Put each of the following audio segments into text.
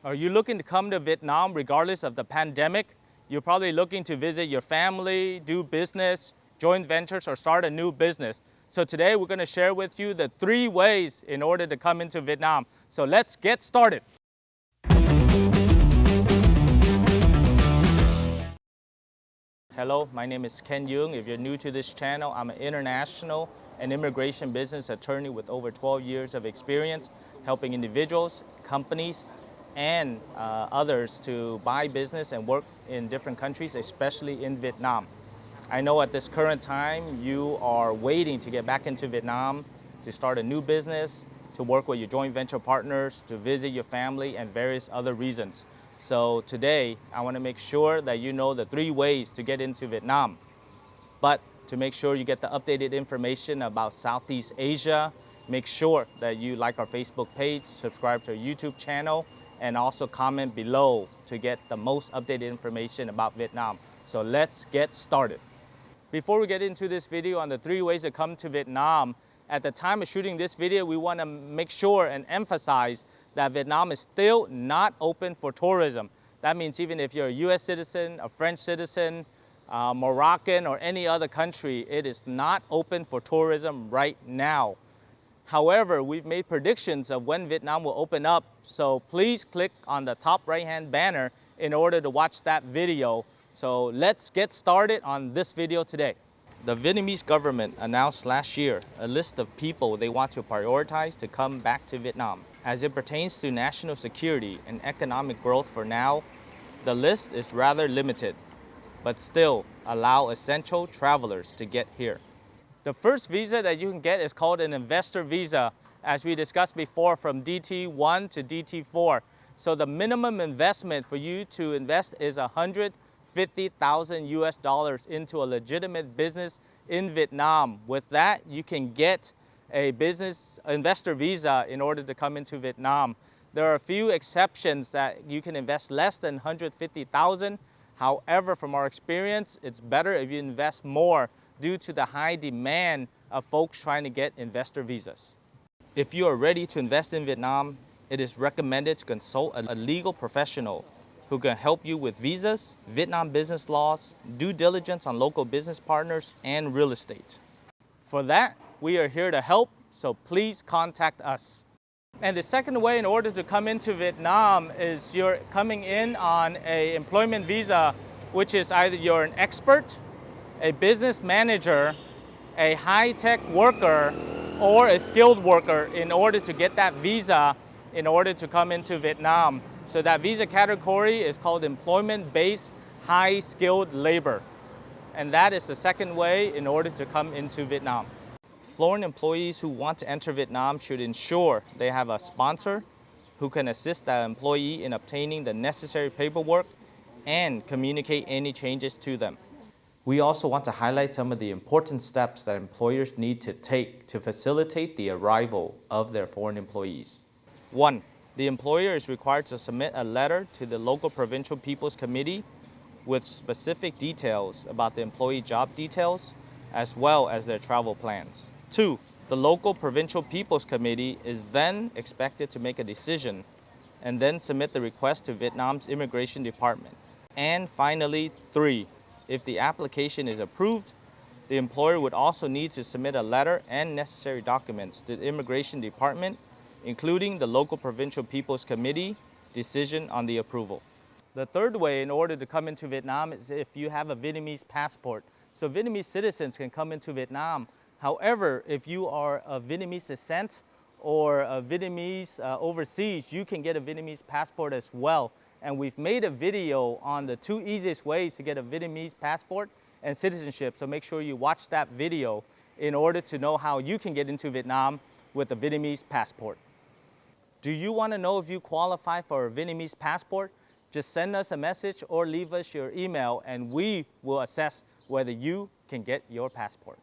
Are you looking to come to Vietnam regardless of the pandemic? You're probably looking to visit your family, do business, joint ventures, or start a new business. So today we're going to share with you the 3 ways in order to come into Vietnam. So let's get started. Hello, my name is Ken Duong. If you're new to this channel, I'm an international and immigration business attorney with over 12 years of experience helping individuals, companies, and others to buy business and work in different countries, especially in Vietnam. I know at this current time you are waiting to get back into Vietnam to start a new business, to work with your joint venture partners, to visit your family, and various other reasons. So today, I want to make sure that you know the 3 ways to get into Vietnam. But to make sure you get the updated information about Southeast Asia, make sure that you like our Facebook page, subscribe to our YouTube channel, and also comment below to get the most updated information about Vietnam. So let's get started. Before we get into this video on the 3 ways to come to Vietnam, at the time of shooting this video, we want to make sure and emphasize that Vietnam is still not open for tourism. That means even if you're a US citizen, a French citizen, Moroccan, or any other country, it is not open for tourism right now. However, we've made predictions of when Vietnam will open up, so please click on the top right-hand banner in order to watch that video. So let's get started on this video today. The Vietnamese government announced last year a list of people they want to prioritize to come back to Vietnam. As it pertains to national security and economic growth for now, the list is rather limited, but still allow essential travelers to get here. The first visa that you can get is called an investor visa, as we discussed before, from DT1 to DT4. So the minimum investment for you to invest is 150,000 US dollars into a legitimate business in Vietnam. With that, you can get a business investor visa in order to come into Vietnam. There are a few exceptions that you can invest less than 150,000. However, from our experience, it's better if you invest more due to the high demand of folks trying to get investor visas. If you are ready to invest in Vietnam, it is recommended to consult a legal professional who can help you with visas, Vietnam business laws, due diligence on local business partners, and real estate. For that, we are here to help, so please contact us. And the second way in order to come into Vietnam is you're coming in on an employment visa, which is either you're an expert, a business manager, a high-tech worker, or a skilled worker in order to get that visa in order to come into Vietnam. So that visa category is called employment-based high-skilled labor. And that is the second way in order to come into Vietnam. Foreign employees who want to enter Vietnam should ensure they have a sponsor who can assist that employee in obtaining the necessary paperwork and communicate any changes to them. We also want to highlight some of the important steps that employers need to take to facilitate the arrival of their foreign employees. 1. The employer is required to submit a letter to the local provincial People's Committee with specific details about the employee job details as well as their travel plans. 2. The local provincial People's Committee is then expected to make a decision and then submit the request to Vietnam's Immigration Department. And finally, 3. If the application is approved, the employer would also need to submit a letter and necessary documents to the Immigration Department, including the local provincial People's Committee decision on the approval. The third way in order to come into Vietnam is if you have a Vietnamese passport. So Vietnamese citizens can come into Vietnam. However, if you are of Vietnamese descent or a Vietnamese overseas, you can get a Vietnamese passport as well. And we've made a video on the 2 easiest ways to get a Vietnamese passport and citizenship. So make sure you watch that video in order to know how you can get into Vietnam with a Vietnamese passport. Do you want to know if you qualify for a Vietnamese passport? Just send us a message or leave us your email and we will assess whether you can get your passport.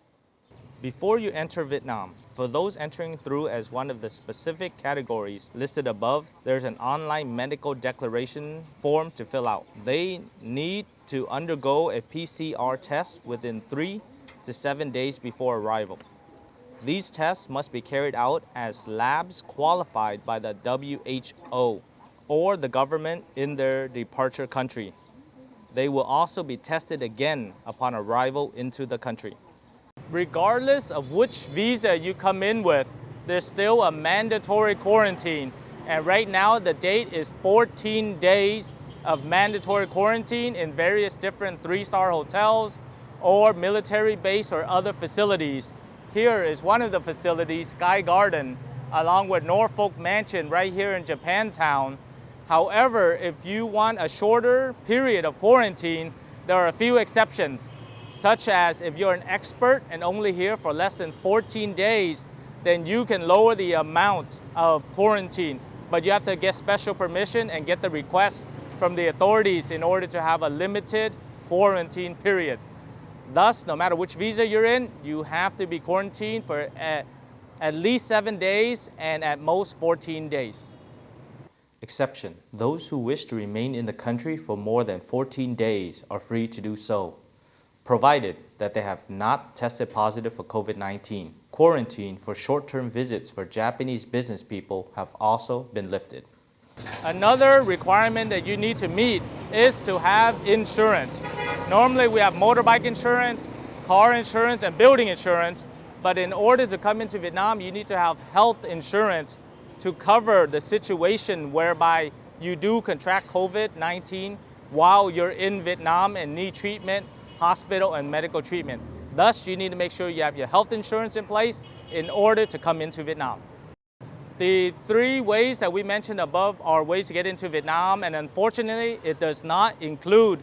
Before you enter Vietnam, for those entering through as one of the specific categories listed above, there's an online medical declaration form to fill out. They need to undergo a PCR test within 3 to 7 days before arrival. These tests must be carried out as labs qualified by the WHO. or the government in their departure country. They will also be tested again upon arrival into the country. Regardless of which visa you come in with, there's still a mandatory quarantine. And right now the date is 14 days of mandatory quarantine in various different 3-star hotels or military base or other facilities. Here is one of the facilities, Sky Garden, along with Norfolk Mansion right here in Japantown. However, if you want a shorter period of quarantine, there are a few exceptions, such as if you're an expert and only here for less than 14 days, then you can lower the amount of quarantine. But you have to get special permission and get the request from the authorities in order to have a limited quarantine period. Thus, no matter which visa you're in, you have to be quarantined for at least 7 days and at most 14 days. Exception: those who wish to remain in the country for more than 14 days are free to do so, provided that they have not tested positive for COVID-19. Quarantine for short-term visits for Japanese business people have also been lifted. Another requirement that you need to meet is to have insurance. Normally we have motorbike insurance, car insurance, and building insurance, but in order to come into Vietnam, you need to have health insurance to cover the situation whereby you do contract COVID-19 while you're in Vietnam and need treatment, hospital and medical treatment. Thus, you need to make sure you have your health insurance in place in order to come into Vietnam. The 3 ways that we mentioned above are ways to get into Vietnam, and unfortunately, it does not include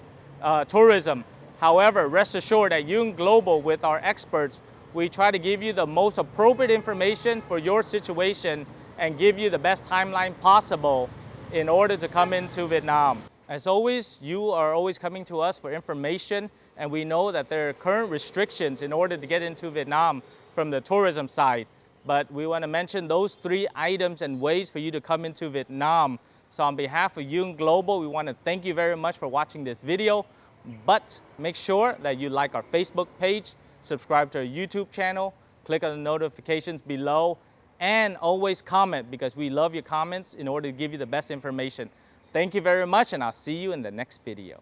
tourism. However, rest assured that Duong Global, with our experts, we try to give you the most appropriate information for your situation and give you the best timeline possible in order to come into Vietnam. As always, you are always coming to us for information, and we know that there are current restrictions in order to get into Vietnam from the tourism side. But we want to mention those 3 items and ways for you to come into Vietnam. So on behalf of Duong Global, we want to thank you very much for watching this video. But make sure that you like our Facebook page, subscribe to our YouTube channel, click on the notifications below, and always comment, because we love your comments in order to give you the best information. Thank you very much, and I'll see you in the next video.